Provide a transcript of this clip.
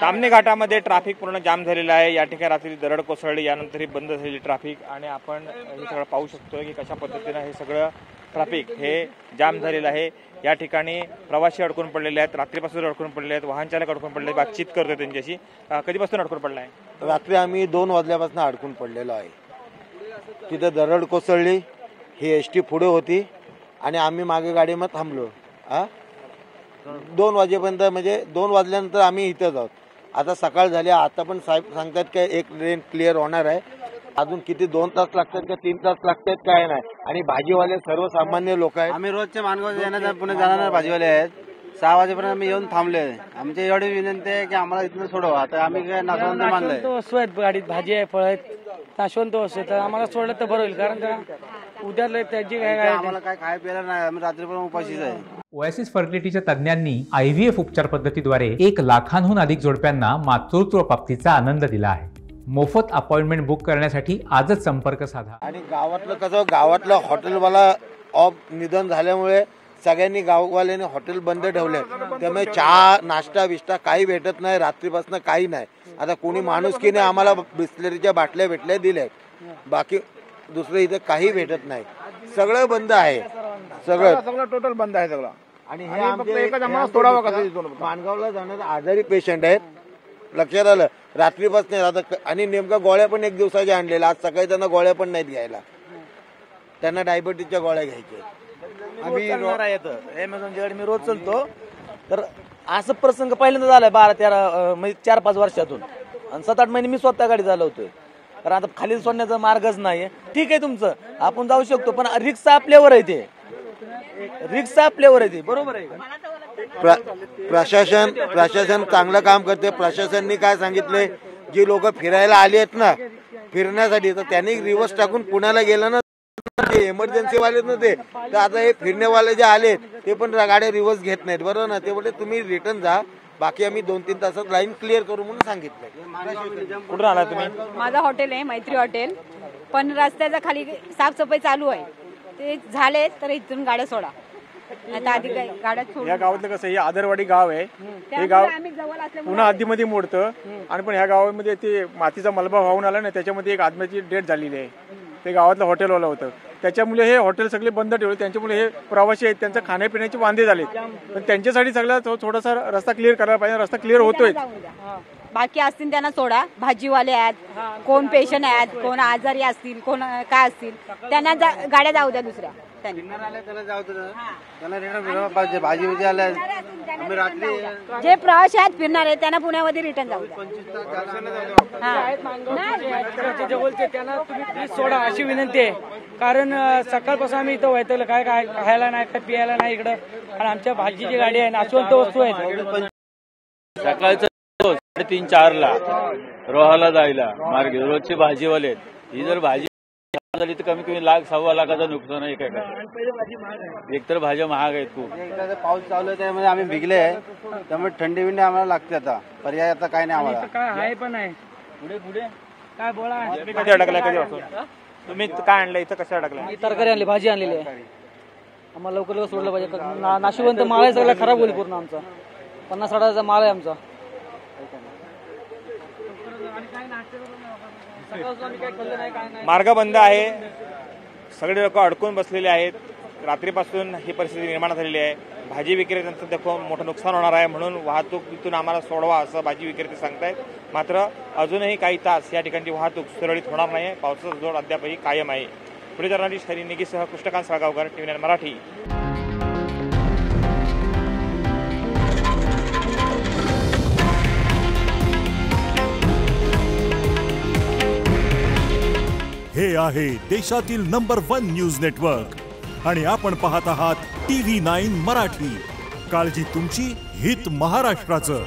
Tamhini घाटामध्ये traffic पूर्ण जाम झालेला आहे। या ठिकाणी रात्री दरड कोसळली, यानंतर ही बंद झालेली ट्रॅफिक आणि आपण हे सगळं पाहू शकतो की कशा पद्धतीने हे सगळं ट्रॅफिक हे जाम झालेलं आहे। या ठिकाणी प्रवासी अडकून पडलेले आहेत, रात्रीपासून अडकून पडलेले आहेत, वाहन चालक अडकून पडले, बातचीत करतोय त्यांच्याशी। कधीपासून अडकून पडलाय? रात्री आम्ही 2 वाजल्यापासून अडकून पडलेलो आहे। तिथे दरड कोसळली, ही एसटी पुढे होती आणि आम्ही मागे गाडीमध्ये थांबलो। 2 वाजेपर्यंत, म्हणजे 2 वाजल्यानंतर आम्ही इथेच आहोत। आता सकाळ झाली, आता पण साहेब सांगतात की एक ट्रेन क्लिअर होणार आहे। अजून किती 2 तास लागतात का 3 तास लागतात काय नाही। आणि भाजीवाले सर्वसामान्य लोक आहेत। आम्ही रोजचे मानगाव येणारे पुणे जाणारे भाजीवाले आहेत। 6 वाजेपर्यंत आम्ही येऊन थांबले। आमची एवढी विनंती आहे की आम्हाला इथनं सोडवा। आता आम्ही काय नाशवंत मानलंय, वस्तू आहेत गाडीत, भाजी आहे, फळ आहेत, नाशवंत वस्तू आहेत, तर आम्हाला सोडलं तर बरं होईल, कारण का उद्या त्याची काय आम्हाला काय खाय प्यायला नाही, आम्ही रात्रीपर्यंत उपाशीच आहे। ओएसिस फर्टिलिटीच्या तज्ञांनी IVF उपचार पद्धतीद्वारे 1 लाखांहून अधिक जोडप्यांना मातृत्व प्राप्तीचा आनंद दिला आहे। मोफत अपॉइंटमेंट बुक करण्यासाठी आजच संपर्क साधा। आणि गावातलं कसं, गावातलं हॉटेलवाला ऑफ निधन झाल्यामुळे सगळ्यांनी गाववाल्यांनी हॉटेल बंद ठेवले, त्यामुळे चहा नाश्ता बिष्टा काही भेटत नाही, रात्रीपासून काही नाही। आता कोणी माणुसकीने आम्हाला बिस्लरीच्या बाटल्या भेटल्या दिल्या, बाकी दुसरं इथं काही भेटत नाही, सगळं बंद आहे, सगळं टोटल बंद आहे सगळं। आणि हे माणगावला जाणारे आजारी पेशंट आहेत, लक्षात आलं, रात्रीपासून आता। आणि नेमका गोळ्या पण 1 दिवसाच्या आणलेल्या, आज सकाळी त्यांना गोळ्या पण नाहीत घ्यायला, त्यांना डायबिटीजच्या गोळ्या घ्यायच्या। आम्ही अमेझॉनच्या मी रोज चलतो, तर असं प्रसंग पहिल्यांदा झालाय 12-13 म्हणजे 4-5 वर्षातून, आणि 7-8 महिने मी स्वतः गाडी चालवतोय, कारण आता खाली सोडण्याचा मार्गच नाहीये। ठीक आहे तुमचं, आपण जाऊ शकतो, पण रिक्षा आपल्यावर आहे, ते रिक्षा आपल्यावर आहे, ते बरोबर आहे का? प्रशासन चांगलं काम करते। प्रशासनाने काय सांगितलंय, जी लोक फिरायला आली आहेत ना फिरण्यासाठी, तर त्यांनी रिवर्स टाकून पुण्याला गेलं ना, इमर्जन्सी वाले नव्हते, तर आता हे फिरण्यावाले जे आले ते पण गाड्या रिवर्स घेत नाहीत, बरोबर ना? ते बोलले तुम्ही रिटर्न जा, बाकी आम्ही 2-3 तासात लाईन क्लिअर करू म्हणून सांगितलंय। कुठून आला तुम्ही? माझा हॉटेल आहे मैत्री हॉटेल, पण रस्त्याच्या खाली साफसफाई चालू आहे, ते झाले तर इथून गाड्या सोडा, आता आधी गाड्या सोडा। या गावातलं कसं, हे आदरवाडी गाव आहे, हे गाव पुन्हा आधीमध्ये मोडतं, आणि पण ह्या गावामध्ये ते मातीचा मलबा वाहून आला ना, त्याच्यामध्ये एक आदमीची डेथ झालेली आहे, ते गावातलं हॉटेलवाला होतं, त्याच्यामुळे हे हॉटेल सगळे बंद ठेवले, त्यांच्यामुळे हे प्रवासी आहेत त्यांच्या खाण्यापिण्याचे वांदे झाले, पण त्यांच्यासाठी सगळा थोडासा रस्ता क्लिअर करायला पाहिजे, रस्ता क्लिअर होतोय। बाकी असतील त्यांना सोडा, भाजीवाले आहेत, कोण पेशंट आहेत, कोण आजारी असतील, कोण काय असतील, त्यांना गाड्या जाऊ द्या दुसऱ्या। भाजी आल्या, जे प्रवासी आहेत फिरणार आहेत त्यांना पुण्यामध्ये रिटर्न जाऊ द्या। जवळचे त्यांना तुम्ही प्लीज सोडा अशी विनंती आहे, कारण सकाळपासून आम्ही इथं वैतवलं, काय काय खायला नाही, काय पियायला नाही इकडं, आणि आमच्या भाजीची गाडी आहे, नाशवंत वस्तू आहेत। सकाळचं 3-4 ला रोहाला जायला मार्ग, रोजचे भाजीवाले आहेत, ही जर भाजी झाली तर कमी कमी 1-1.25 लाखाचं नुकसान आहे। काय एकतर भाज्या महाग आहेत खूप, पाऊस चालू आहे त्यामध्ये आम्ही भिगले आहे, त्यामुळे थंडी बिंडी आम्हाला लागते, आता पर्याय आता काय नाही आम्हाला, काय आहे पण आहे पुढे काय बोला। तुम्ही कधी अडकलाय? कधी तुम्ही काय आणलं इथं? कसं अडकलाय? मी तरकारी आणली, भाजी आणलेली आहे, आम्हाला लवकर सोडलं पाहिजे। नाशिवंत माल आहे, सगळं खराब होईल पूर्ण, आमचा 50-60 माल आहे आमचा। मार्ग बंद आहे, सगळे लोक अडकून बसलेले आहेत, रात्रीपासून ही परिस्थिती निर्माण झालेली आहे। भाजी विक्रेत्यांचं देखील मोठं नुकसान होणार आहे, म्हणून वाहतूक इथून आम्हाला सोडवा असं भाजी विक्रेते सांगतायत। मात्र अजूनही काही तास या ठिकाणची वाहतूक सुरळीत होणार नाही, पावसाचा जोर अद्यापही कायम आहे। पुढे जर्नलिस्ट हरी निगीसह कृष्णकांत साळगावकर, TV9 मराठी। हे आहे देशातील नंबर 1 न्यूज नेटवर्क, आणि आपण पाहत आहात TV9 मराठी। काळजी तुमची, हित महाराष्ट्राचं।